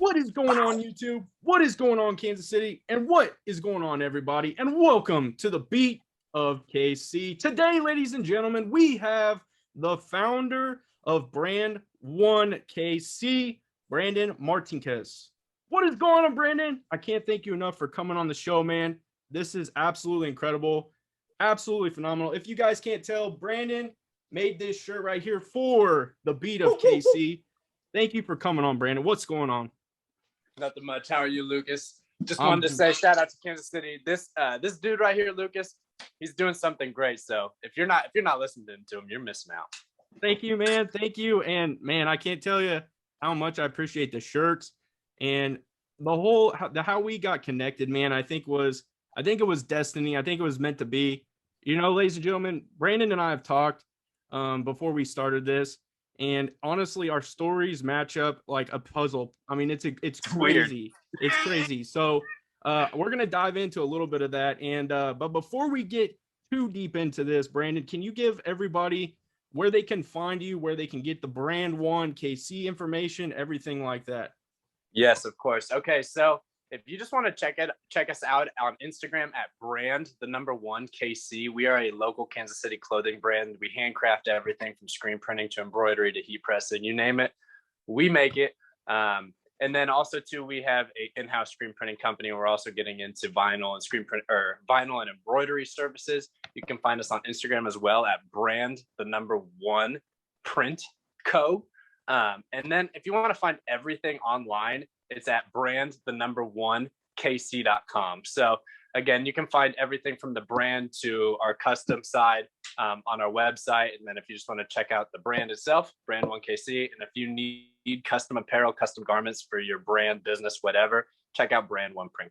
What is going on, YouTube? What is going on, Kansas City? And what is going on, everybody? And welcome to the Beat of KC. Today, ladies and gentlemen, we have the founder of Brand1KC, Brandon Martinkus. What is going on, Brandon? I can't thank you enough for coming on the show, man. This is absolutely incredible, absolutely phenomenal. If you guys can't tell, Brandon made this shirt right here for the Beat of KC. Thank you for coming on, Brandon. What's going on? Nothing much. How are you, Lucas? Just wanted to say shout out to Kansas City. This dude right here, Lucas, he's doing something great. So if you're not listening to him, you're missing out. Thank you, man. Thank you. And man, I can't tell you how much I appreciate the shirts and the whole how we got connected, man. I think it was destiny. I think it was meant to be. You know, ladies and gentlemen, Brandon and I have talked before we started this. And honestly, our stories match up like a puzzle. I mean, it's crazy. It's crazy. So we're going to dive into a little bit of that. And but before we get too deep into this, Brandon, can you give everybody where they can find you, where they can get the Brand1KC information, everything like that? Yes, of course. Okay, so if you just want to check us out on Instagram at Brand1KC. We are a local Kansas City clothing brand. We handcraft everything from screen printing to embroidery to heat pressing, you name it, we make it. And then also too, we have a in-house screen printing company. We're also getting into vinyl and vinyl and embroidery services. You can find us on Instagram as well at Brand1KC. And then if you want to find everything online, it's at Brand1KC.com. So again, you can find everything from the brand to our custom side on our website. And then if you just want to check out the brand itself, Brand1KC. And if you need custom apparel, custom garments for your brand, business, whatever, check out Brand1KC.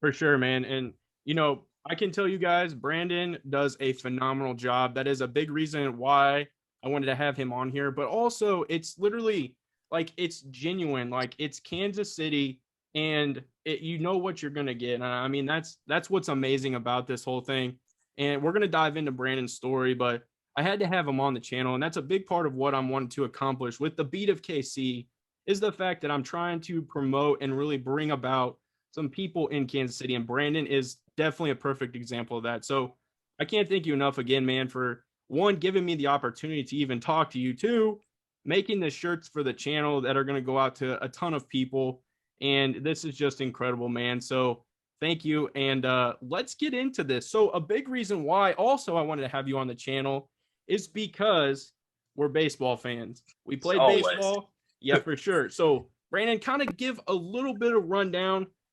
For sure, man. And, you know, I can tell you guys, Brandon does a phenomenal job. That is a big reason why I wanted to have him on here. But also, it's literally like it's genuine, like it's Kansas City, and you know what you're gonna get. And I mean, that's what's amazing about this whole thing. And we're gonna dive into Brandon's story, but I had to have him on the channel, and that's a big part of what I'm wanting to accomplish with the Beat of KC is the fact that I'm trying to promote and really bring about some people in Kansas City, and Brandon is definitely a perfect example of that. So I can't thank you enough again, man, for one, giving me the opportunity to even talk to you, two, making the shirts for the channel that are going to go out to a ton of people. And this is just incredible, man. So thank you. And let's get into this. So a big reason why also I wanted to have you on the channel is because we're baseball fans. We played baseball. Yeah, for sure. So Brandon, kind of give a little bit of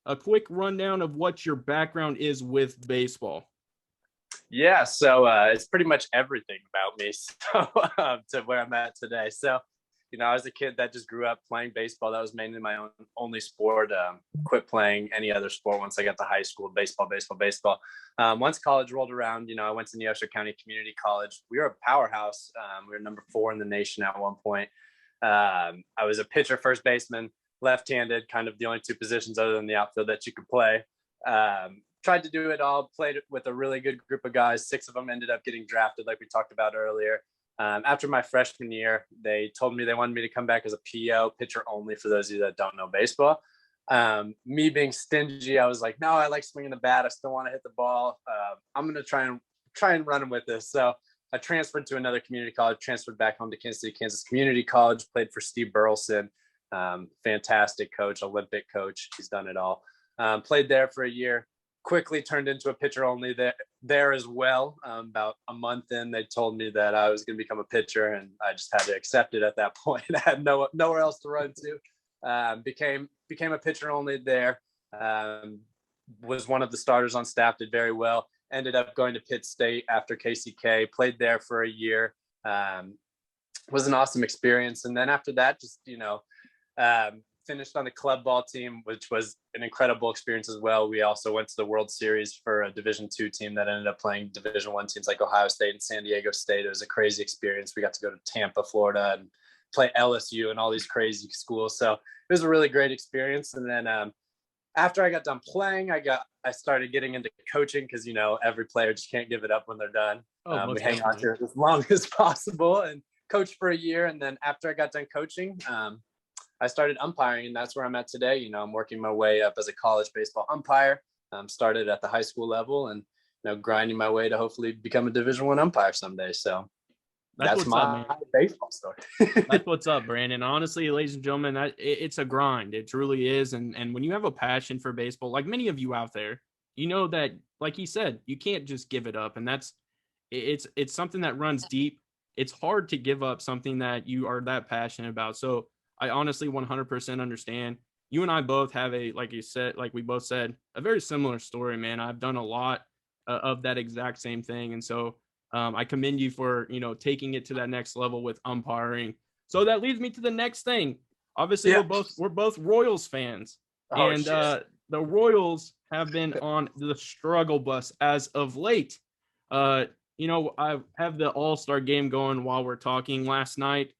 a quick rundown of what your background is with baseball. Yeah, so it's pretty much everything about me to where I'm at today. So, you know, I was a kid that just grew up playing baseball. That was mainly my only sport. Quit playing any other sport once I got to high school. Baseball. Once college rolled around, you know, I went to Neosho County Community College. We were a powerhouse. We were number 4 in the nation at one point. I was a pitcher, first baseman, left-handed, kind of the only 2 positions other than the outfield that you could play. Tried to do it all, played with a really good group of guys. 6 of them ended up getting drafted, like we talked about earlier. After my freshman year, they told me they wanted me to come back as a PO, pitcher only, for those of you that don't know baseball. Me being stingy, I was like, no, I like swinging the bat. I still want to hit the ball. I'm going to try and run with this. So I transferred to another community college, transferred back home to Kansas City, Kansas Community College, played for Steve Burleson. Fantastic coach, Olympic coach. He's done it all. Played there for a year. Quickly turned into a pitcher only there as well. About a month in, they told me that I was going to become a pitcher, and I just had to accept it at that point. I had nowhere else to run to. Became a pitcher only there. Was one of the starters on staff, did very well. Ended up going to Pitt State after KCK, played there for a year. Was an awesome experience. And then after that, just, you know, finished on the club ball team, which was an incredible experience as well. We also went to the World Series for a Division II team that ended up playing Division I teams like Ohio State and San Diego State. It was a crazy experience. We got to go to Tampa, Florida, and play LSU and all these crazy schools. So it was a really great experience. And then after I got done playing, I started getting into coaching because, you know, every player just can't give it up when they're done. We hang on to it as long as possible and coached for a year. And then after I got done coaching, I started umpiring, and that's where I'm at today. You know, I'm working my way up as a college baseball umpire. Started at the high school level, and grinding my way to hopefully become a Division I umpire someday. So That's that's what's up, my man. baseball story. That's what's up, Brandon. Honestly, ladies and gentlemen, it's a grind. It truly is. And when you have a passion for baseball, like many of you out there, you know that, like he said, you can't just give it up. And it's something that runs deep. It's hard to give up something that you are that passionate about. So I honestly 100% understand. You and I both have like you said, like we both said, a very similar story, man. I've done a lot of that exact same thing. And so I commend you for, taking it to that next level with umpiring. So that leads me to the next thing. Obviously, Yeah. we're both Royals fans, Oh and shit. the Royals have been on the struggle bus as of late. I have the All-Star game going while we're talking. Last night,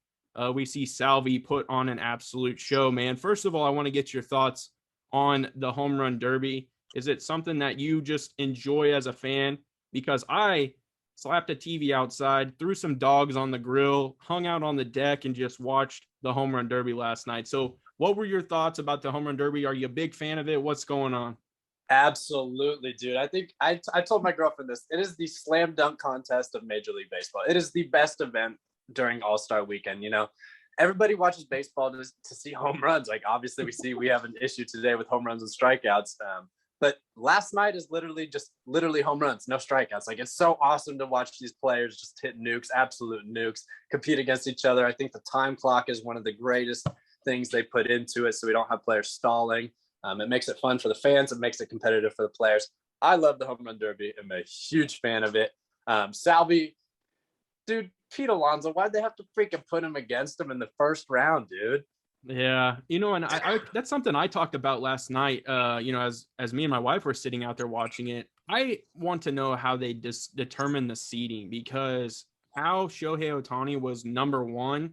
we see Salvi put on an absolute show, man. First of all, I want to get your thoughts on the home run derby. Is it something that you just enjoy as a fan? Because I slapped a TV outside, threw some dogs on the grill, hung out on the deck, and just watched the home run derby last night. So, what were your thoughts about the home run derby? Are you a big fan of it? What's going on? Absolutely, dude. I think I told my girlfriend this. It is the slam dunk contest of Major League Baseball. It is the best event during All-Star weekend. Everybody watches baseball to see home runs. Like, obviously, we have an issue today with home runs and strikeouts. But last night is literally home runs, no strikeouts. Like, it's so awesome to watch these players just hit nukes, absolute nukes, compete against each other. I think the time clock is one of the greatest things they put into it, so we don't have players stalling. It makes it fun for the fans. It makes it competitive for the players. I love the home run derby. I'm a huge fan of it. Salvi, dude, Pete Alonso, why'd they have to freaking put him against him in the first round, dude? Yeah, and I that's something I talked about last night. As me and my wife were sitting out there watching it, I want to know how they determine the seeding, because how Shohei Ohtani was number one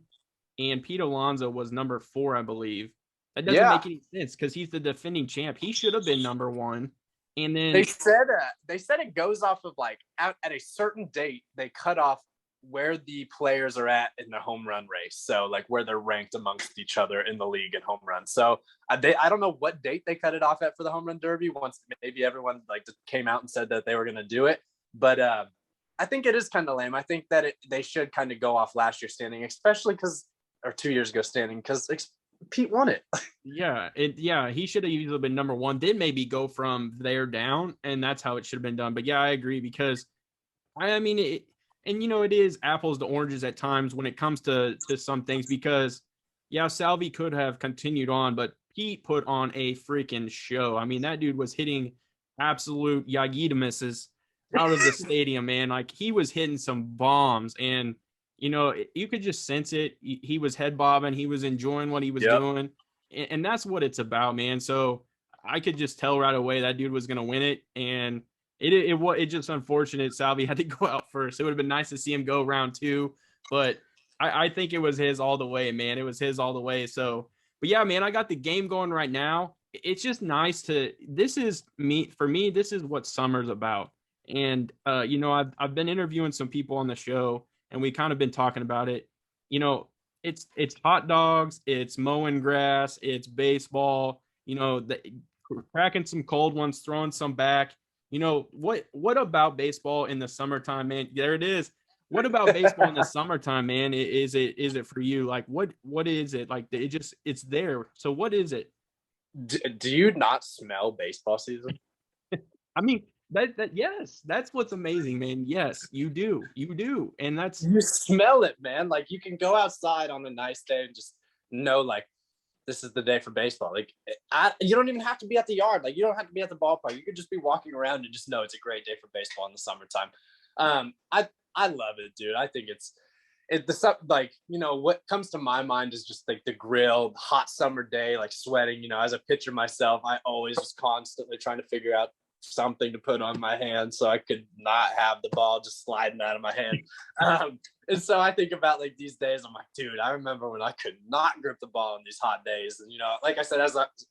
and Pete Alonso was number four, I believe. That doesn't Yeah, make any sense because he's the defending champ. He should have been number one. And they then, said it goes off of like at a certain date they cut off where the players are at in the home run race. So like where they're ranked amongst each other in the league in home runs. So I don't know what date they cut it off at for the home run derby. Once maybe everyone like came out and said that they were going to do it, but I think it is kind of lame. I think that they should kind of go off last year's standing, especially or 2 years ago standing, because Pete won it. he should have easily been number one. Then maybe go from there down, and that's how it should have been done. But yeah, I agree, because I mean it, and it is apples to oranges at times when it comes to some things, because yeah, Salvi could have continued on, but Pete put on a freaking show. I mean, that dude was hitting absolute Yagidamises out of the stadium, man. Like, he was hitting some bombs, and you could just sense it. He was head bobbing. He was enjoying what he was Yep. doing. And that's what it's about, man. So I could just tell right away that dude was going to win it. And it just unfortunate Salvi had to go out first. It would have been nice to see him go round two, but I think it was his all the way, man. It was his all the way. So, but yeah, man, I got the game going right now. It's just nice this is for me, this is what summer's about. And, I've been interviewing some people on the show, and we kind of been talking about it. It's hot dogs, it's mowing grass, it's baseball, cracking some cold ones, throwing some back. What about baseball in the summertime, man? There it is. What about baseball in the summertime, man? Is it for you? Like, what is it? Like, it's there. So what is it? Do you not smell baseball season? I mean, yes, that's what's amazing, man. Yes, you do, and that's You smell it, man. Like, you can go outside on a nice day and just know, like, this is the day for baseball. Like, you don't even have to be at the yard. Like, you don't have to be at the ballpark. You could just be walking around and just know it's a great day for baseball in the summertime. I love it, dude. I think what comes to my mind is just like the grill, hot summer day, like sweating. As a pitcher myself, I always was constantly trying to figure out something to put on my hand so I could not have the ball just sliding out of my hand. And so I think about like these days, I'm like, dude, I remember when I could not grip the ball on these hot days. And, like I said,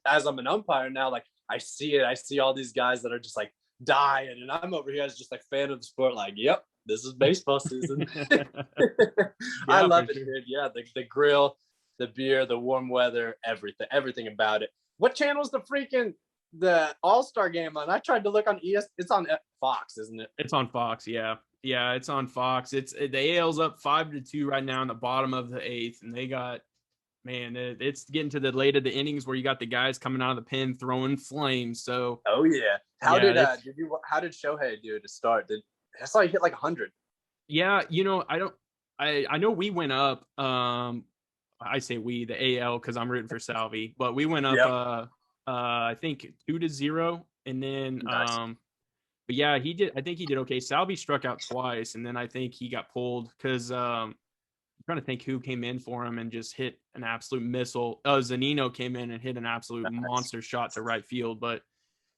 as I'm an umpire now, like I see it, I see all these guys that are just like dying. And I'm over here as just like fan of the sport, like, yep, this is baseball season. I yeah, love for it, sure. dude. Yeah, the grill. the beer, the warm weather, everything about it. What channel's the All-Star game on? I tried to look on ES. It's on Fox, isn't it? It's on Fox. Yeah. Yeah. It's on Fox. The AL's up 5-2 right now in the bottom of the 8th. And they got, man, it's getting to the late of the innings where you got the guys coming out of the pen throwing flames. So, oh yeah. How did Shohei do to start? I saw he hit like 100. Yeah, I know we went up. I say we, the AL, because I'm rooting for Salvi, but we went up. I think 2-0, and then nice. but yeah, he did. I think he did okay. Salvi struck out twice, and then I think he got pulled because I'm trying to think who came in for him and just hit an absolute missile. Zanino came in and hit an absolute monster shot to right field. But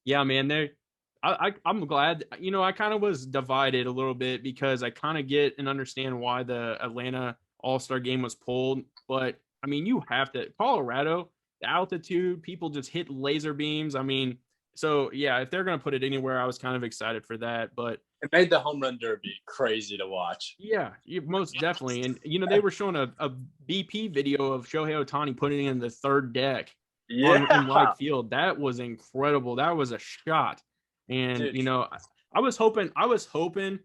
yeah, man, I'm glad. I kind of was divided a little bit because I kind of get and understand why the Atlanta All-Star game was pulled. But I mean, you have to Colorado, the altitude, people just hit laser beams. I mean, so yeah, if they're gonna put it anywhere, I was kind of excited for that. But it made the home run derby crazy to watch. Yeah, most definitely. And they were showing a BP video of Shohei Ohtani putting in the third deck in right field. That was incredible. That was a shot. And dude, I was hoping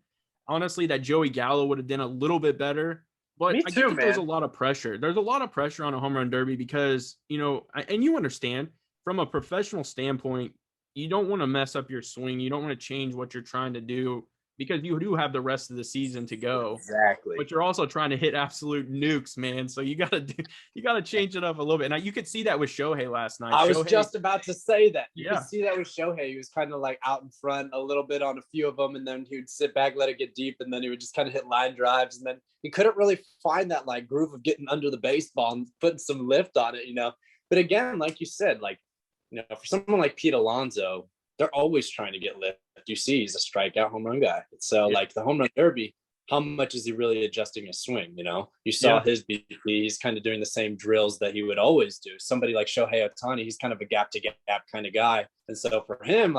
honestly that Joey Gallo would have done a little bit better. But I get that there's a lot of pressure. There's a lot of pressure on a home run derby because, and you understand from a professional standpoint, you don't want to mess up your swing. You don't want to change what you're trying to do because you do have the rest of the season to go. Exactly. But you're also trying to hit absolute nukes, man. So you gotta change it up a little bit. And you could see that with Shohei last night. I was just about to say that. You could see that with Shohei. He was kind of like out in front a little bit on a few of them, and then he would sit back, let it get deep, and then he would just kind of hit line drives. And then he couldn't really find that like groove of getting under the baseball and putting some lift on it, But again, like you said, for someone like Pete Alonso, they're always trying to get lift. You see, he's a strikeout home run guy. So like the home run derby, how much is he really adjusting his swing? You saw his BP. He's kind of doing the same drills that he would always do. Somebody like Shohei Ohtani, he's kind of a gap to gap kind of guy. And so for him,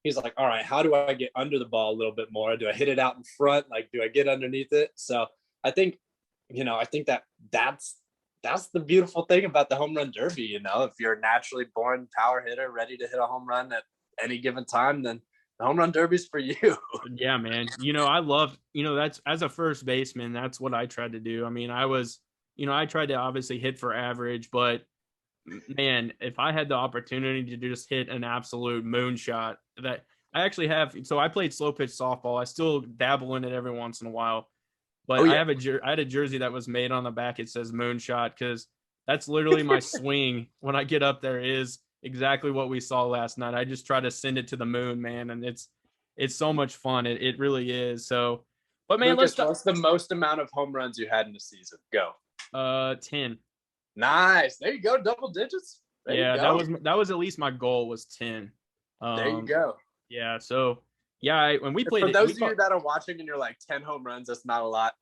he's like, all right, how do I get under the ball a little bit more? Do I hit it out in front? Do I get underneath it? So I think, that's the beautiful thing about the home run derby. If you're a naturally born power hitter, ready to hit a home run at any given time, then the home run derby's for you. Yeah, man. I love, that's as a first baseman, that's what I tried to do. I mean, I tried to obviously hit for average, but man, if I had the opportunity to just hit an absolute moonshot that I actually have. So I played slow pitch softball. I still dabble in it every once in a while, but I had a jersey that was made on the back. It says moonshot because that's literally my swing when I get up there is exactly what we saw last night. I just try to send it to the moon, man, and it's so much fun. It really is. So, but man, Lucas, what's the most amount of home runs you had in a season? Go. 10. Nice. There you go. Double digits. That was at least my goal was 10. There you go. Yeah. So yeah, when we played, for those of you that are watching and you're like 10 home runs, that's not a lot.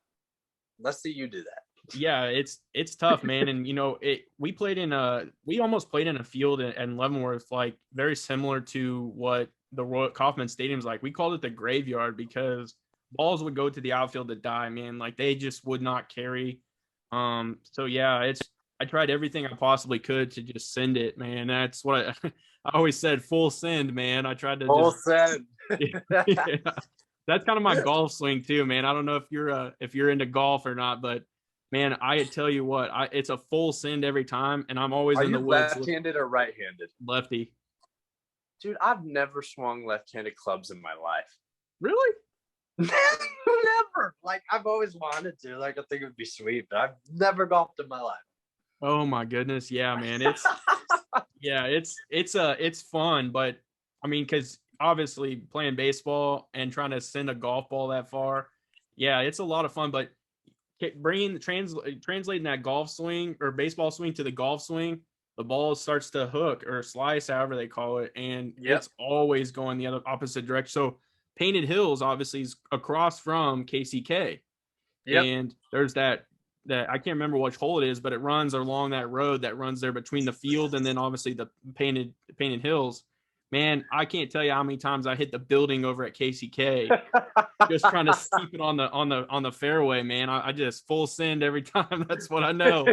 Let's see you do that. Yeah, it's tough, man. And we almost played in a field in Leavenworth, very similar to what the Royal Kauffman Stadium's like. We called it the graveyard because balls would go to the outfield to die, man. They just would not carry. So yeah, I tried everything I possibly could to just send it, man. That's what I always said, full send, man. I tried to full send. Yeah. That's kind of my golf swing too, man. I don't know if you're into golf or not, but man, I tell you what, it's a full send every time, and I'm always in the woods. Left-handed or right-handed? Lefty. Dude, I've never swung left-handed clubs in my life. Really? Never. I've always wanted to. I think it would be sweet, but I've never golfed in my life. Oh my goodness, yeah, man. It's fun, but I mean, because obviously playing baseball and trying to send a golf ball that far, yeah, it's a lot of fun, but translating that golf swing or baseball swing to the golf swing, the ball starts to hook or slice, however they call it, and it's always going the other opposite direction. So Painted Hills obviously is across from KCK, and there's that I can't remember which hole it is, but it runs along that road that runs there between the field and then obviously the Painted Hills. Man, I can't tell you how many times I hit the building over at KCK just trying to steep it on the fairway, man. I just full send every time. That's what I know.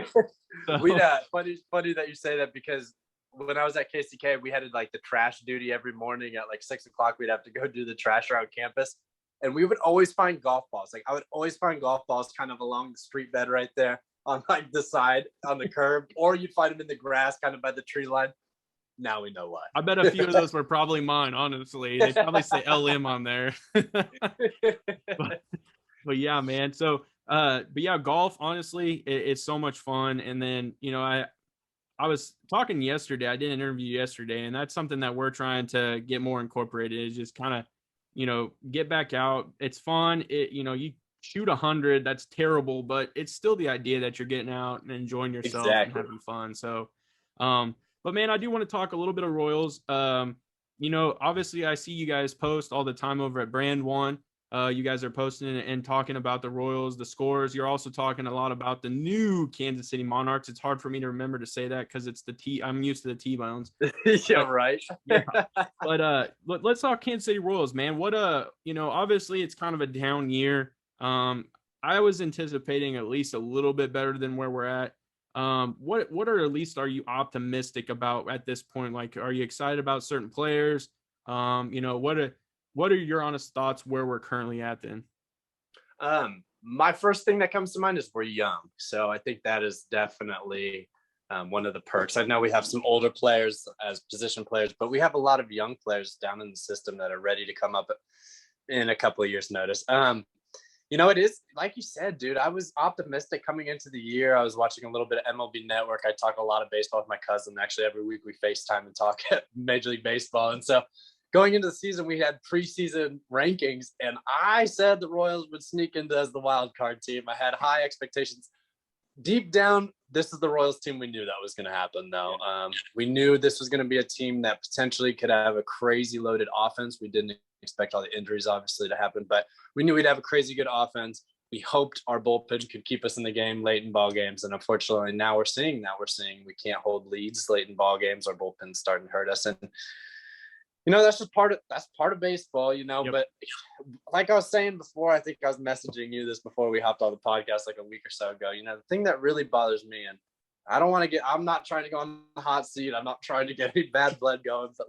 We funny that you say that, because when I was at KCK, we had like the trash duty every morning at like 6 o'clock. We'd have to go do the trash around campus, and we would always find golf balls. Like I would always find golf balls kind of along the street bed right there on like the side on the curb, or you'd find them in the grass kind of by the tree line. Now we know why. I bet a few of those were probably mine, honestly. They probably say LM on there. But yeah, man. So, but yeah, golf, honestly, it's so much fun. And then, I was talking yesterday. I did an interview yesterday, and that's something that we're trying to get more incorporated, is just kind of, get back out. It's fun. You shoot 100, that's terrible, but it's still the idea that you're getting out and enjoying yourself and having fun. So, but man, I do want to talk a little bit of Royals. Obviously I see you guys post all the time over at Brand1. You guys are posting and talking about the Royals, the scores. You're also talking a lot about the new Kansas City Monarchs. It's hard for me to remember to say that because it's the T. I'm used to the T-Bones. Yeah, right. Yeah. But let's talk Kansas City Royals, man. What obviously it's kind of a down year. I was anticipating at least a little bit better than where we're at. What are, at least, are you optimistic about at this point? Like, are you excited about certain players? What are your honest thoughts where we're currently at then? My first thing that comes to mind is we're young. So I think that is definitely one of the perks. I know we have some older players as position players, but we have a lot of young players down in the system that are ready to come up in a couple of years' notice. It is like you said, dude. I was optimistic coming into the year. I was watching a little bit of MLB Network. I talk a lot of baseball with my cousin. Actually, every week we FaceTime and talk Major League Baseball. And so going into the season, we had preseason rankings, and I said the Royals would sneak into as the wild card team. I had high expectations. Deep down, this is the Royals team. We knew that was going to happen, though. We knew this was going to be a team that potentially could have a crazy loaded offense. We didn't expect all the injuries, obviously, to happen, but we knew we'd have a crazy good offense. We hoped our bullpen could keep us in the game late in ball games, and unfortunately, now we're seeing we can't hold leads late in ball games. Our bullpen's starting to hurt us, and that's just part of baseball, Yep. But like I was saying before, I think I was messaging you this before we hopped on the podcast like a week or so ago. The thing that really bothers me, and I'm not trying to go on the hot seat. I'm not trying to get any bad blood going, but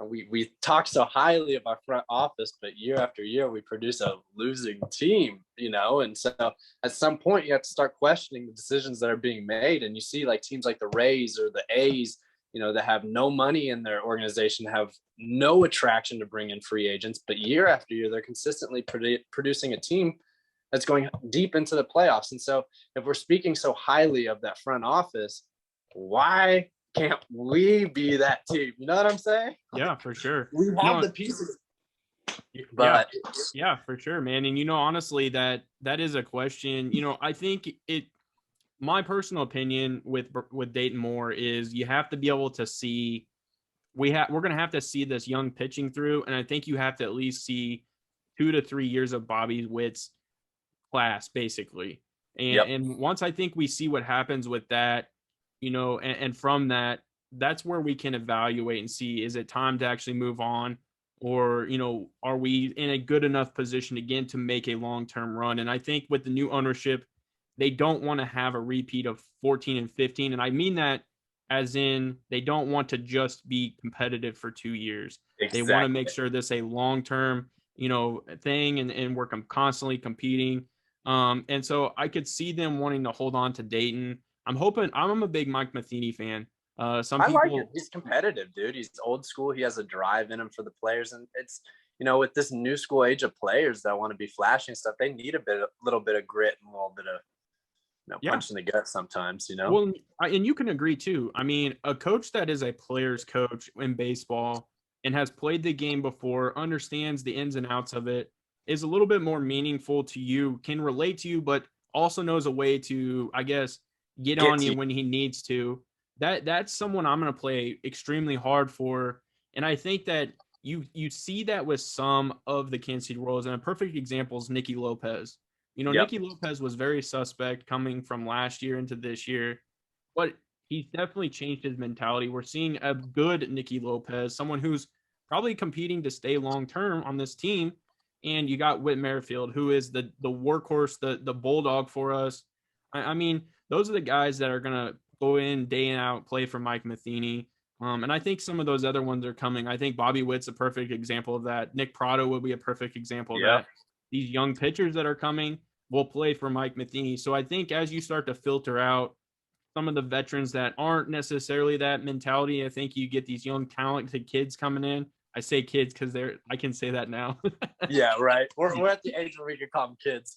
we talk so highly of our front office, but year after year we produce a losing team, and so at some point you have to start questioning the decisions that are being made. And you see like teams like the Rays or the A's, that have no money in their organization, have no attraction to bring in free agents, but year after year, they're consistently producing a team that's going deep into the playoffs. And so if we're speaking so highly of that front office, why can't we be that team? You know what I'm saying? Yeah, for sure. We have the pieces. But yeah, for sure, man. And honestly, that is a question. I think my personal opinion with Dayton Moore is you have to be able to see we're going to have to see this young pitching through, and I think you have to at least see 2 to 3 years of Bobby Witt's class, basically. And once I think we see what happens with that, and from that, that's where we can evaluate and see, is it time to actually move on, or are we in a good enough position again to make a long-term run? And I think with the new ownership, they don't want to have a repeat of 14 and 15. And I mean that as in they don't want to just be competitive for 2 years. Exactly. They want to make sure this is a long-term, thing, and we're constantly competing. And so I could see them wanting to hold on to Dayton. I'm a big Mike Matheny fan. I like it. He's competitive, dude. He's old school. He has a drive in him for the players. And it's, with this new school age of players that want to be flashy and stuff, they need a little bit of grit and a little bit of punch in the gut sometimes, Well, and you can agree too. I mean, a coach that is a player's coach in baseball and has played the game before, understands the ins and outs of it, is a little bit more meaningful to you, can relate to you, but also knows a way to, I guess, get on you when he needs to. That's someone I'm going to play extremely hard for. And I think that you see that with some of the Kansas City Royals, and a perfect example is Nicky Lopez. Nicky Lopez was very suspect coming from last year into this year, but he's definitely changed his mentality. We're seeing a good Nicky Lopez, someone who's probably competing to stay long-term on this team. And you got Whit Merrifield, who is the workhorse, the bulldog for us. I mean, those are the guys that are gonna go in day in out, play for Mike Matheny. And I think some of those other ones are coming. I think Bobby Witt's a perfect example of that. Nick Prado will be a perfect example of that. These young pitchers that are coming will play for Mike Matheny. So I think as you start to filter out some of the veterans that aren't necessarily that mentality, I think you get these young talented kids coming in. I say kids because I can say that now. Yeah, right. We're at the age where we can call them kids.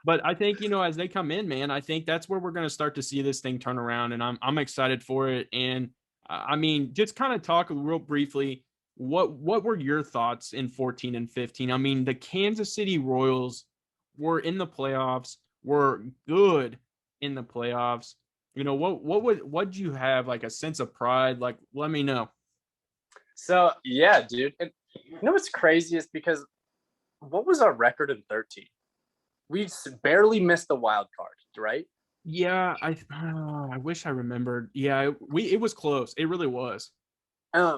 But I think, as they come in, man, I think that's where we're going to start to see this thing turn around, and I'm excited for it. And I mean, just kind of talk real briefly. What were your thoughts in 14 and 15? I mean, the Kansas City Royals were in the playoffs, were good in the playoffs. What you have, like a sense of pride? Like, let me know. So yeah, dude. And what's crazy is because what was our record in 13? We barely missed the wild card, right? Yeah, I wish I remembered. Yeah, it was close. It really was.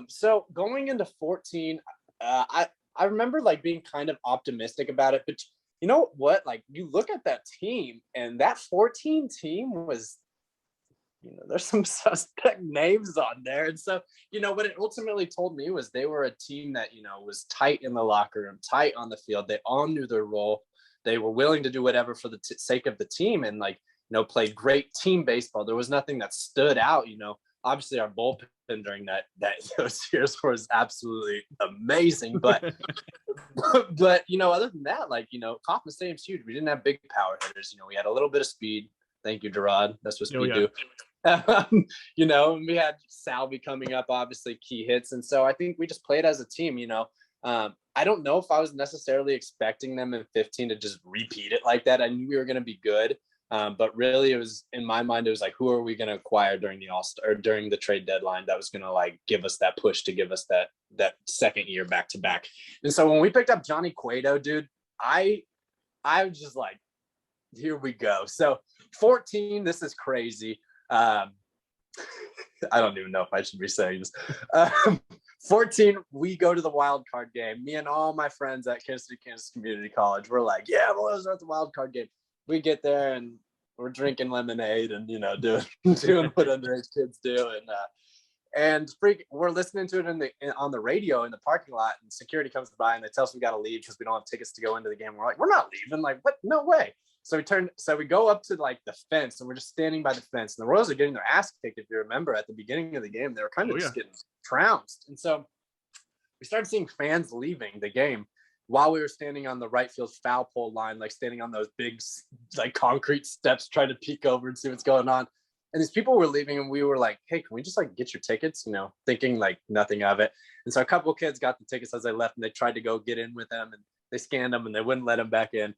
So going into 14, I remember like being kind of optimistic about it, but you know what? Like you look at that team, and that 14 team was, there's some suspect names on there. And so, what it ultimately told me was they were a team that, was tight in the locker room, tight on the field. They all knew their role. They were willing to do whatever for the sake of the team, and like, played great team baseball. There was nothing that stood out. Obviously our bullpen during those years was absolutely amazing, but other than that, like, Kauffman Stadium's huge. We didn't have big power hitters. We had a little bit of speed. Thank you, Gerard. That's what we do. And we had Salvi coming up, obviously key hits. And so I think we just played as a team. I don't know if I was necessarily expecting them in 15 to just repeat it like that. I knew we were going to be good. But really, it was, in my mind, it was like, who are we going to acquire during the All-Star or during the trade deadline that was going to like give us that push to give us that second year back to back. And so when we picked up Johnny Cueto, dude, I was just like, here we go. So 14, this is crazy. I don't even know if I should be saying this. 14, we go to the wild card game. Me and all my friends at Kansas City, Kansas Community College, we're like, yeah, well, let's start the wild card game. We get there and we're drinking lemonade and doing what underage kids do, and we're listening to it on the radio in the parking lot, and security comes by and they tell us we got to leave because we don't have tickets to go into the game. We're like, we're not leaving. Like, what? No way. So we go up to like the fence, and we're just standing by the fence, and the Royals are getting their ass kicked. If you remember at the beginning of the game, they were kind of just getting trounced, and so we started seeing fans leaving the game while we were standing on the right field foul pole line, like standing on those big, like concrete steps, trying to peek over and see what's going on. And these people were leaving, and we were like, hey, can we just like get your tickets? Thinking like nothing of it. And so a couple of kids got the tickets as they left, and they tried to go get in with them, and they scanned them and they wouldn't let them back in.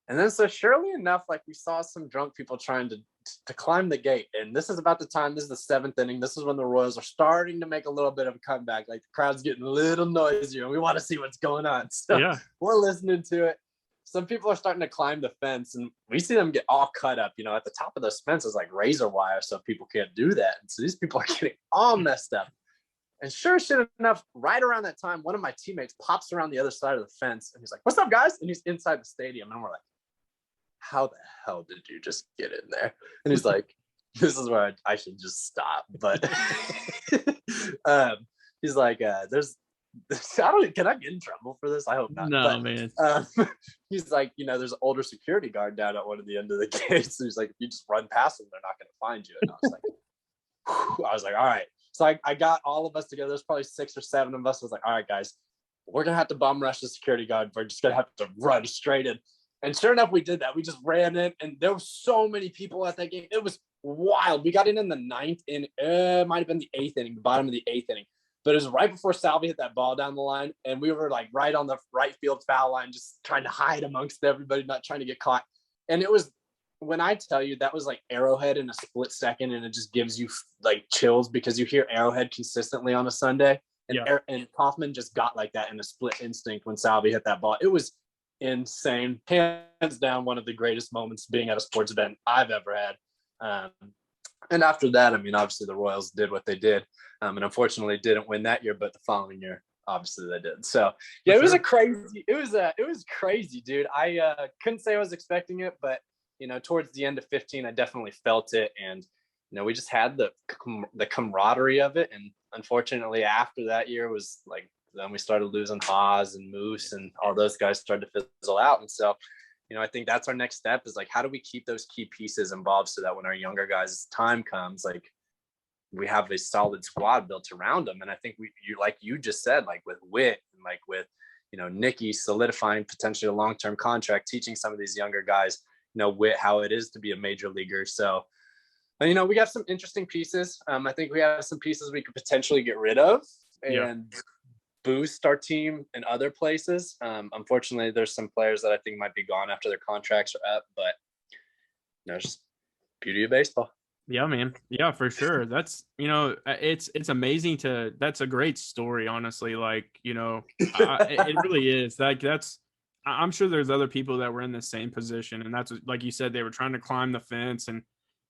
And then so surely enough, like we saw some drunk people trying to climb the gate. And this is about the time, this is the 7th inning. This is when the Royals are starting to make a little bit of a comeback. Like the crowd's getting a little noisier, and we want to see what's going on. So we're listening to it. Some people are starting to climb the fence, and we see them get all cut up. At the top of those fences, like razor wire, so people can't do that. And so these people are getting all messed up. And sure shit enough, right around that time, one of my teammates pops around the other side of the fence, and he's like, "What's up, guys?" And he's inside the stadium, and we're like, how the hell did you just get in there? And he's like, this is where I should just stop. But he's like, can I get in trouble for this? I hope not. No, man. He's like, there's an older security guard down at one of the end of the gates. So he's like, if you just run past them, they're not going to find you. And I was like, all right. So I got all of us together. There's probably 6 or 7 of us. I was like, all right, guys, we're going to have to bomb rush the security guard. We're just going to have to run straight in. And sure enough, we did that. We just ran in, and there were so many people at that game. It was wild. We got in the 9th, and it might have been the 8th inning, the bottom of the 8th inning. But it was right before Salvi hit that ball down the line, and we were like right on the right field foul line, just trying to hide amongst everybody, not trying to get caught. And it was, when I tell you, that was like Arrowhead in a split second, and it just gives you like chills because you hear Arrowhead consistently on a Sunday. And, and Kauffman just got like that in a split instinct when Salvi hit that ball. It was insane, hands down one of the greatest moments being at a sports event I've ever had. And after that, I mean, obviously the Royals did what they did, and unfortunately didn't win that year, but the following year obviously they did. So yeah, it was crazy, dude. I couldn't say I was expecting it, but towards the end of 15, I definitely felt it. And, we just had the camaraderie of it. And unfortunately, after that year was like, then we started losing Haas and Moose and all those guys started to fizzle out. And so, I think that's our next step is like, how do we keep those key pieces involved so that when our younger guys' time comes, like we have a solid squad built around them. And I think like you just said, like with Witt and like with, Nicky solidifying potentially a long-term contract, teaching some of these younger guys, Witt, how it is to be a major leaguer. So, we got some interesting pieces. I think we have some pieces we could potentially get rid of and boost our team in other places. Unfortunately, there's some players that I think might be gone after their contracts are up, but just beauty of baseball. Yeah, man. Yeah, for sure. That's, it's amazing that's a great story, honestly. Like, it really is. Like, I'm sure there's other people that were in the same position. And that's like you said, they were trying to climb the fence and,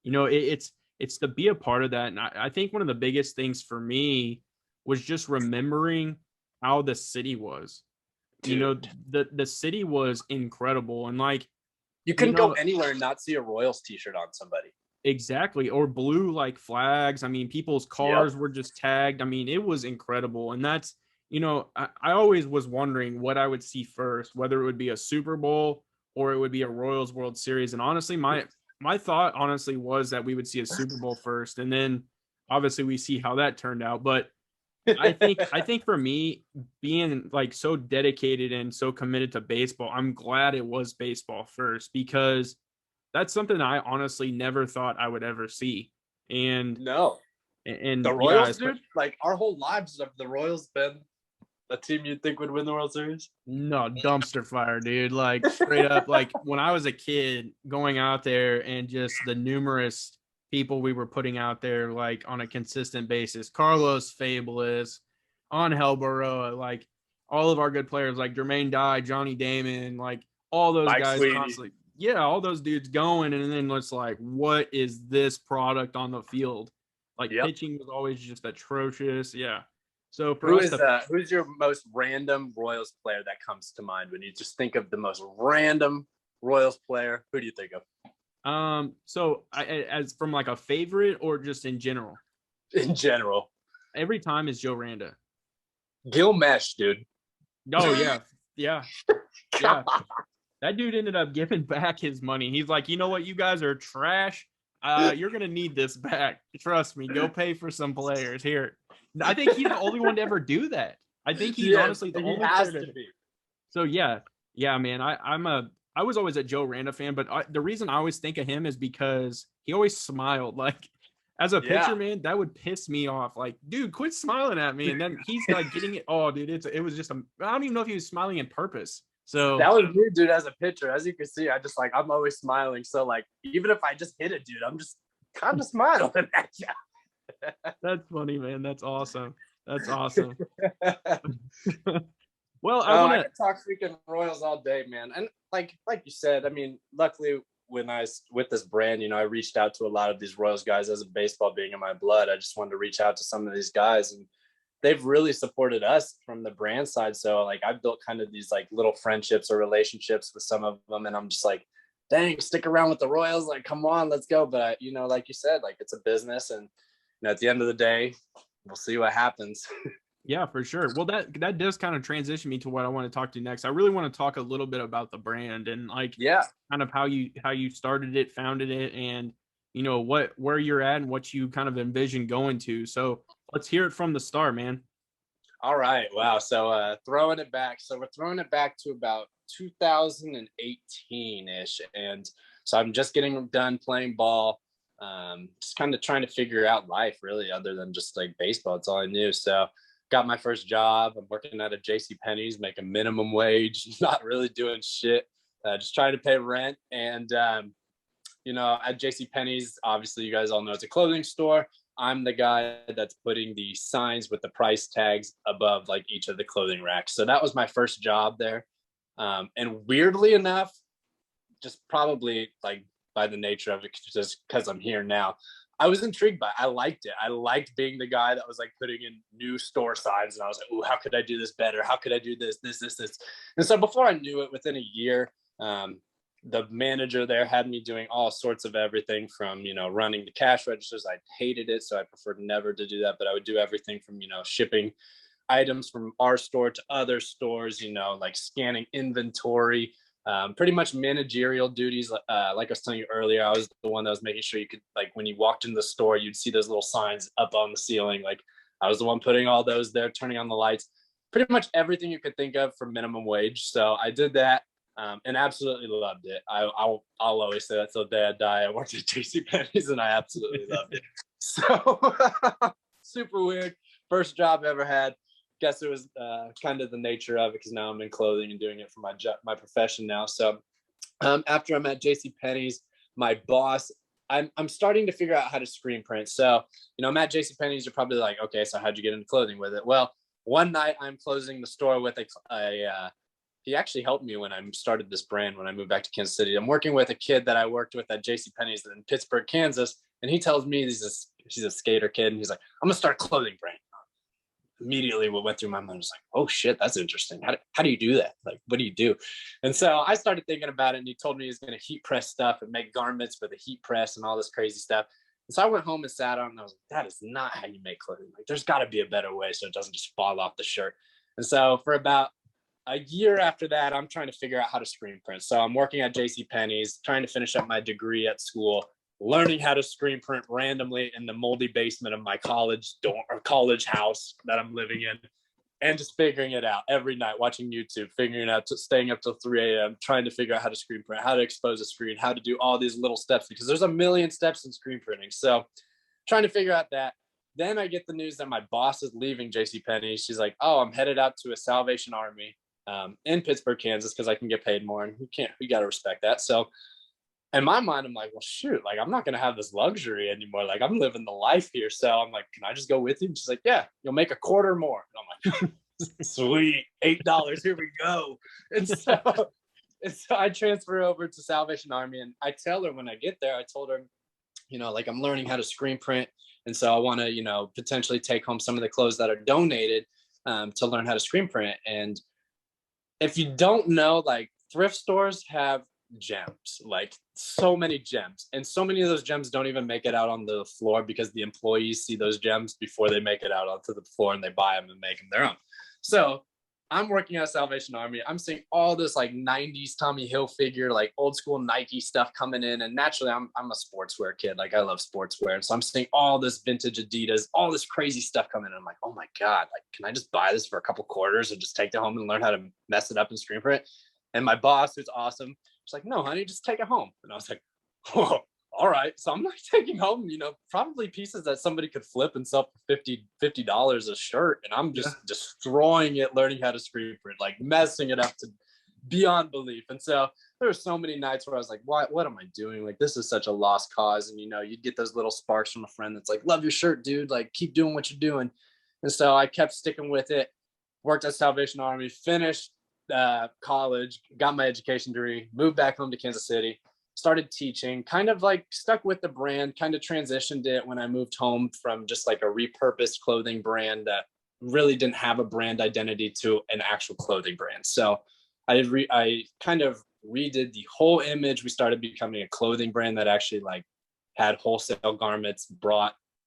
it's to be a part of that. And I think one of the biggest things for me was just remembering how the city was. Dude. The city was incredible. And like, you couldn't go anywhere and not see a Royals t-shirt on somebody. Exactly. Or blue like flags. I mean, people's cars were just tagged. I mean, it was incredible. And that's, I always was wondering what I would see first, whether it would be a Super Bowl or it would be a Royals World Series. And honestly, my thought honestly was that we would see a Super Bowl first. And then obviously we see how that turned out. But I think for me, being like so dedicated and so committed to baseball, I'm glad it was baseball first because that's something I honestly never thought I would ever see. And the Royals, dude, like our whole lives have the Royals been a team you'd think would win the World Series? No, dumpster fire, dude. Like straight up, like when I was a kid going out there and just the numerous people we were putting out there like on a consistent basis. Carlos Fabeles, Angel Baroa, like all of our good players like Jermaine Dye, Johnny Damon, like all those Mike guys Sweeney. constantly. Yeah, all those dudes going, and then it's like, what is this product on the field? Like pitching was always just atrocious. Yeah. So who's your most random Royals player that comes to mind when you just think of the most random Royals player? Who do you think of? So as from like a favorite or just in general? In general. Every time is Joe Randa. Gil Mesh, dude. Oh yeah. Yeah. Yeah. That dude ended up giving back his money. He's like, you know what? You guys are trash. You're going to need this back. Trust me. Go pay for some players here. I think he's the only one to ever do that. I think he's honestly the only player to be. So yeah, man. I was always a Joe Randa fan, but the reason I always think of him is because he always smiled. Like as a pitcher, man, that would piss me off. Like, dude, quit smiling at me. And then he's like getting it. Oh, dude, it was just I don't even know if he was smiling on purpose. So that was me, dude, as a pitcher. As you can see, I'm always smiling. So like, even if I just hit it, dude, I'm just kind of smiling at you. That's funny, man. That's awesome. That's awesome. Well, I could talk freaking Royals all day, man. And like you said, I mean, luckily with this brand, I reached out to a lot of these Royals guys as a baseball being in my blood. I just wanted to reach out to some of these guys, and they've really supported us from the brand side. So like I've built kind of these like little friendships or relationships with some of them. And I'm just like, dang, stick around with the Royals. Like, come on, let's go. But like you said, like it's a business. And at the end of the day, we'll see what happens. Yeah, for sure. Well, that does kind of transition me to what I want to talk to next. I really want to talk a little bit about the brand and like, kind of how you started it, founded it, and where you're at and what you kind of envision going to. So let's hear it from the start, man. All right. Wow. So throwing it back. So we're throwing it back to about 2018-ish. And so I'm just getting done playing ball. Just kind of trying to figure out life really, other than just like baseball. It's all I knew. So got my first job. I'm working at a JCPenney's, making minimum wage, not really doing shit. Just trying to pay rent. And, at JCPenney's, obviously you guys all know it's a clothing store. I'm the guy that's putting the signs with the price tags above like each of the clothing racks. So that was my first job there. And weirdly enough, just probably like by the nature of it, just because I'm here now, I was intrigued by it. I liked it. I liked being the guy that was like putting in new store signs. And I was like, oh, how could I do this better? How could I do this? And so before I knew it, within a year, the manager there had me doing all sorts of everything from, running the cash registers. I hated it, so I preferred never to do that. But I would do everything from, shipping items from our store to other stores, like scanning inventory, pretty much managerial duties. Like I was telling you earlier, I was the one that was making sure you could, like, when you walked into the store, you'd see those little signs up on the ceiling. Like, I was the one putting all those there, turning on the lights, pretty much everything you could think of for minimum wage. So I did that. And absolutely loved it. I'll always say that till the day I die. I worked at JCPenney's and I absolutely loved it. So super weird. First job I ever had. Guess it was kind of the nature of it, because now I'm in clothing and doing it for my profession now. So after I'm at JCPenney's, my boss, I'm starting to figure out how to screen print. So, I'm at JCPenney's, you're probably like, okay, so how'd you get into clothing with it? Well, one night I'm closing the store with he actually helped me when I started this brand when I moved back to Kansas City. I'm working with a kid that I worked with at JCPenney's in Pittsburgh, Kansas. And he tells me he's a skater kid. And he's like, I'm going to start a clothing brand. Immediately what went through my mind was like, oh shit, that's interesting. How do you do that? Like, what do you do? And so I started thinking about it, and he told me he was going to heat press stuff and make garments for the heat press and all this crazy stuff. And so I went home and sat on it, and I was like, that is not how you make clothing. Like, there's got to be a better way so it doesn't just fall off the shirt. And so for about a year after that, I'm trying to figure out how to screen print. So I'm working at JCPenney's, trying to finish up my degree at school, learning how to screen print randomly in the moldy basement of my college dorm or college house that I'm living in, and just figuring it out every night, watching YouTube, figuring it out, staying up till 3 a.m., trying to figure out how to screen print, how to expose a screen, how to do all these little steps, because there's a million steps in screen printing. So trying to figure out that. Then I get the news that my boss is leaving JCPenney. She's like, oh, I'm headed out to a Salvation Army in Pittsburgh, Kansas, because I can get paid more, and we got to respect that. So in my mind, I'm like, well, shoot, like, I'm not going to have this luxury anymore. Like, I'm living the life here. So I'm like, can I just go with you? And she's like, yeah, you'll make a quarter more. And I'm like, sweet, $8, here we go. And so I transfer over to Salvation Army, and I tell her when I get there, I told her, like, I'm learning how to screen print. And so I want to, potentially take home some of the clothes that are donated to learn how to screen print. And if you don't know, like, thrift stores have gems, like so many gems, and so many of those gems don't even make it out on the floor because the employees see those gems before they make it out onto the floor, and they buy them and make them their own. So I'm working at Salvation Army. I'm seeing all this like 90s Tommy Hilfiger, like old school Nike stuff coming in. And naturally I'm a sportswear kid. Like, I love sportswear. And so I'm seeing all this vintage Adidas, all this crazy stuff coming in. I'm like, oh my God, like, can I just buy this for a couple quarters and just take it home and learn how to mess it up and screen print? And my boss, who's awesome, she's like, no, honey, just take it home. And I was like, whoa, all right. So I'm like taking home, probably pieces that somebody could flip and sell for $50 a shirt. And I'm just destroying it, learning how to screen print, like messing it up to beyond belief. And so there were so many nights where I was like, what am I doing? Like, this is such a lost cause. And, you'd get those little sparks from a friend that's like, love your shirt, dude. Like, keep doing what you're doing. And so I kept sticking with it, worked at Salvation Army, finished college, got my education degree, moved back home to Kansas City, started teaching, kind of like stuck with the brand, kind of transitioned it when I moved home from just like a repurposed clothing brand that really didn't have a brand identity to an actual clothing brand. So I kind of redid the whole image. We started becoming a clothing brand that actually like had wholesale garments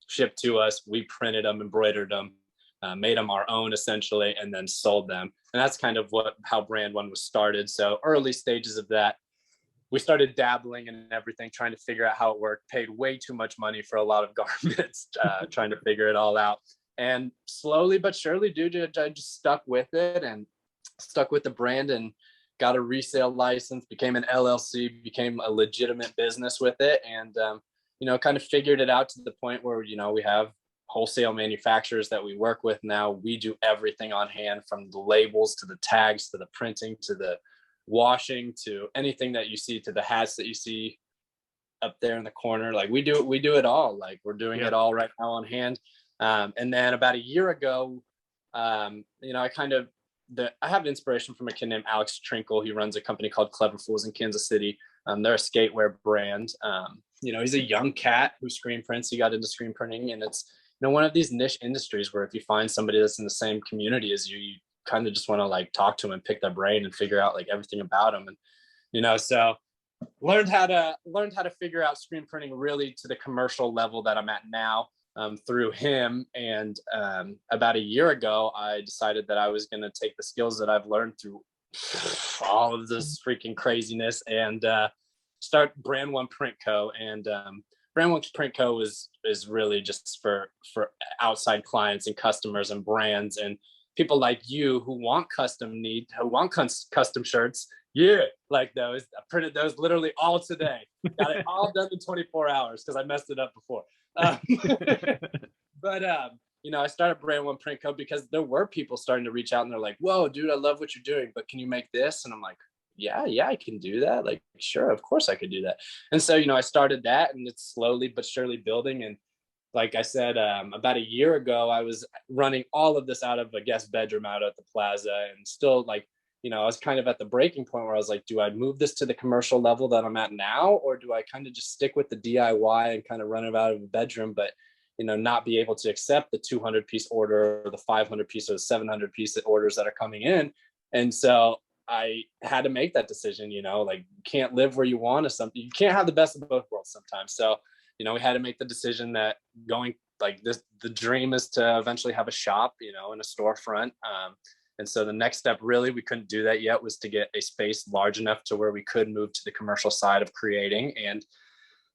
shipped to us. We printed them, embroidered them, made them our own essentially, and then sold them. And that's kind of how Brand1 was started. So early stages of that, we started dabbling in everything, trying to figure out how it worked, paid way too much money for a lot of garments, trying to figure it all out. And slowly but surely, dude, I just stuck with it and stuck with the brand and got a resale license, became an LLC, became a legitimate business with it. And, kind of figured it out to the point where, we have wholesale manufacturers that we work with now. We do everything on hand, from the labels to the tags to the printing to the washing to anything that you see, to the hats that you see up there in the corner. Like, we do it all. Like, we're doing it all right now on hand. And then about a year ago, I have inspiration from a kid named Alex Trinkle. He runs a company called Clever Fools in Kansas City. They're a skatewear brand. He's a young cat who screen prints. He got into screen printing, and it's, one of these niche industries where if you find somebody that's in the same community as you kind of just want to like talk to them and pick their brain and figure out like everything about them. And, so learned how to figure out screen printing really to the commercial level that I'm at now, through him. And about a year ago, I decided that I was going to take the skills that I've learned through all of this freaking craziness and start Brand One Print Co. And Brand One Print Co. is really just for outside clients and customers and brands and people like you who want custom shirts. Yeah, like those. I printed those literally all today. Got it all done in 24 hours because I messed it up before. But I started Brand One Print Co. because there were people starting to reach out and they're like, "Whoa, dude, I love what you're doing, but can you make this?" And I'm like, "Yeah, I can do that. Like, sure, of course I could do that." And so, I started that, and it's slowly but surely building. And like I said, about a year ago, I was running all of this out of a guest bedroom out at the plaza, and still I was kind of at the breaking point where I was like, do I move this to the commercial level that I'm at now, or do I kind of just stick with the DIY and kind of run it out of a bedroom, but not be able to accept the 200 piece order or the 500 piece or the 700 piece orders that are coming in? And so I had to make that decision. Like, you can't live where you want or something. You can't have the best of both worlds sometimes. So we had to make the decision that going like this, the dream is to eventually have a shop, in a storefront. And so the next step, really, we couldn't do that yet, was to get a space large enough to where we could move to the commercial side of creating. And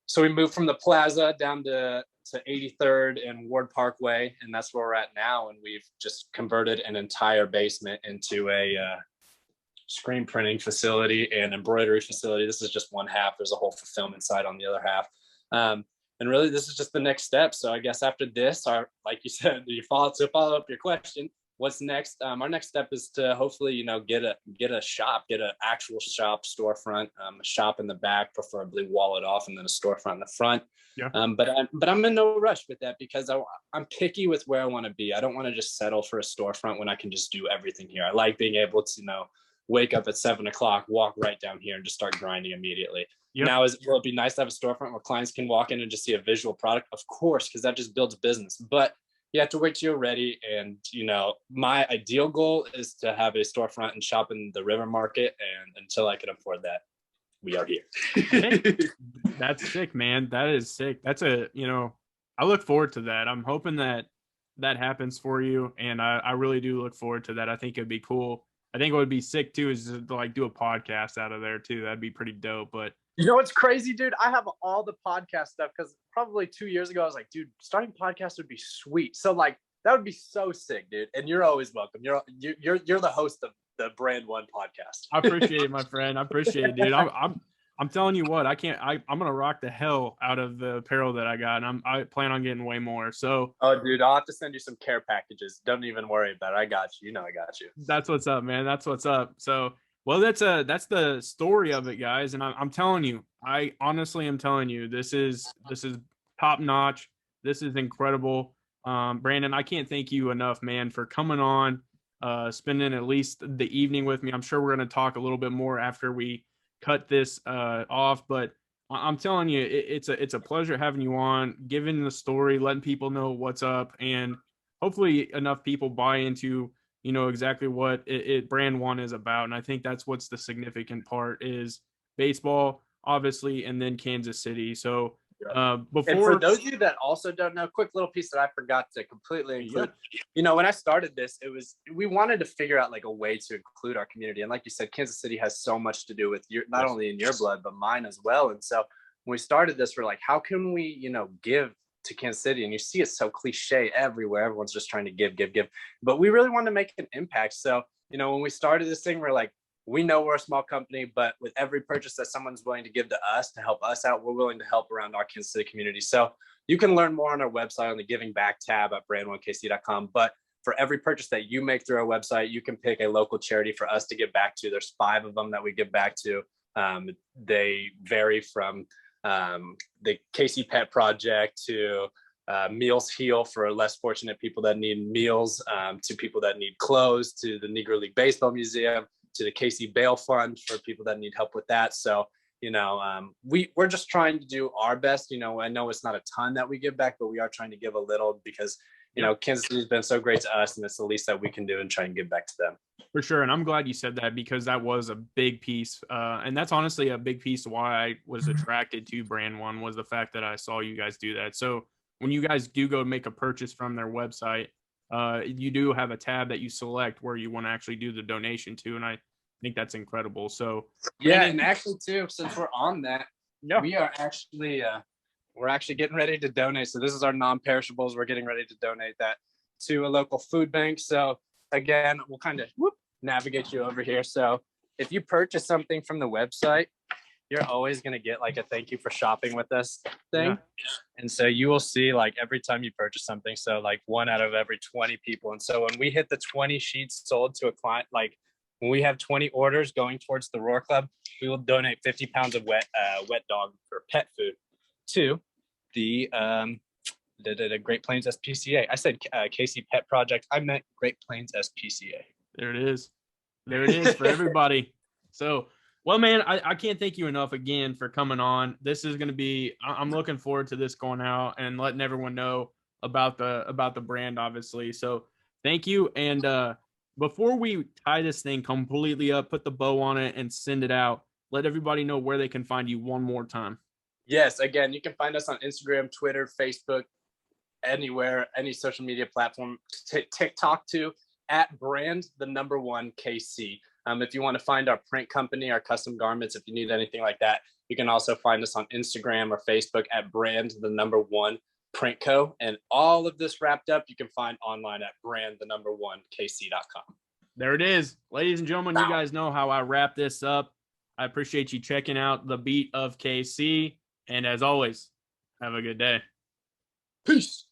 so we moved from the plaza down to 83rd and Ward Parkway, and that's where we're at now. And we've just converted an entire basement into a screen printing facility and embroidery facility. This is just one half. There's a whole fulfillment side on the other half. And really, this is just the next step. So I guess after this, like you said, to follow up your question, what's next? Our next step is to hopefully, get a shop, get an actual shop storefront, a shop in the back, preferably wall it off, and then a storefront in the front. Yeah. But I'm in no rush with that because I'm picky with where I want to be. I don't want to just settle for a storefront when I can just do everything here. I like being able to, wake up at 7 o'clock, walk right down here, and just start grinding immediately. Yep. Now, will it be nice to have a storefront where clients can walk in and just see a visual product? Of course, because that just builds business. But you have to wait till you're ready. And, my ideal goal is to have a storefront and shop in the River Market. And until I can afford that, we are here. That's sick, man. That is sick. That's I look forward to that. I'm hoping that happens for you. And I really do look forward to that. I think it'd be cool. I think what would be sick too is to do a podcast out of there too. That'd be pretty dope. But what's crazy, dude? I have all the podcast stuff because probably 2 years ago I was like, dude, starting a podcast would be sweet. So that would be so sick, dude. And you're always welcome. You're the host of the Brand One podcast. I appreciate it, my friend. I appreciate it, dude. I'm telling you what, I'm gonna rock the hell out of the apparel that I got, and I plan on getting way more. So, oh, dude, I'll have to send you some care packages. Don't even worry about it. I got you. I got you. That's what's up, man. That's what's up. So, well, that's the story of it, guys. And I'm telling you, I honestly am telling you, this is top notch. This is incredible. Brandon, I can't thank you enough, man, for coming on, spending at least the evening with me. I'm sure we're gonna talk a little bit more after we cut this off, but I'm telling you, it's a pleasure having you on, giving the story, letting people know what's up, and hopefully enough people buy into exactly what Brand One is about. And I think that's what's the significant part is baseball, obviously, and then Kansas City. So and for those of you that also don't know, quick little piece that I forgot to completely include. When I started this, we wanted to figure out a way to include our community. And like you said, Kansas City has so much to do with not only in your blood, but mine as well. And so when we started this, we're like, how can we, give to Kansas City? And you see it's so cliche everywhere. Everyone's just trying to give. But we really wanted to make an impact. So, when we started this thing, we're like, we know we're a small company, but with every purchase that someone's willing to give to us to help us out, we're willing to help around our Kansas City community. So you can learn more on our website on the Giving Back tab at brand1kc.com. But for every purchase that you make through our website, you can pick a local charity for us to give back to. There's 5 of them that we give back to. They vary from the KC Pet Project to Meals Heal for less fortunate people that need meals, to people that need clothes, to the Negro League Baseball Museum, to the KC Bail Fund for people that need help with that. So, we're just trying to do our best. I know it's not a ton that we give back, but we are trying to give a little because, you know, Kansas City's been so great to us, and it's the least that we can do and try and give back to them. For sure. And I'm glad you said that, because that was a big piece. And that's honestly a big piece of why I was attracted to Brand One, was the fact that I saw you guys do that. So when you guys do go make a purchase from their website, you do have a tab that you select where you want to actually do the donation to. And I think that's incredible. So yeah, and actually too, since we're on that, yeah, we are actually we're actually getting ready to donate. So this is our non-perishables. We're getting ready to donate that to a local food bank. So again, we'll kind of navigate you over here. So if you purchase something from the website, you're always going to get like a thank you for shopping with us thing. Yeah. And so you will see like every time you purchase something, so like 1 out of every 20 people. And so when we hit the 20 sheets sold to a client, like when we have 20 orders going towards the Roar Club, we will donate 50 pounds of wet dog for pet food to the Great Plains SPCA. I said KC Pet Project. I meant Great Plains SPCA. There it is. There it is for everybody. So, well, man, I can't thank you enough again for coming on. This is going to be, I'm looking forward to this going out and letting everyone know about the brand, obviously. So thank you. And before we tie this thing completely up, put the bow on it and send it out, let everybody know where they can find you one more time. Yes. Again, you can find us on Instagram, Twitter, Facebook, anywhere, any social media platform, TikTok too, at Brand1KC. If you want to find our print company, our custom garments, if you need anything like that, you can also find us on Instagram or Facebook at Brand1Print And all of this wrapped up, you can find online at Brand1KC.com. There it is. Ladies and gentlemen, you guys know how I wrap this up. I appreciate you checking out the Beat of KC. And as always, have a good day. Peace.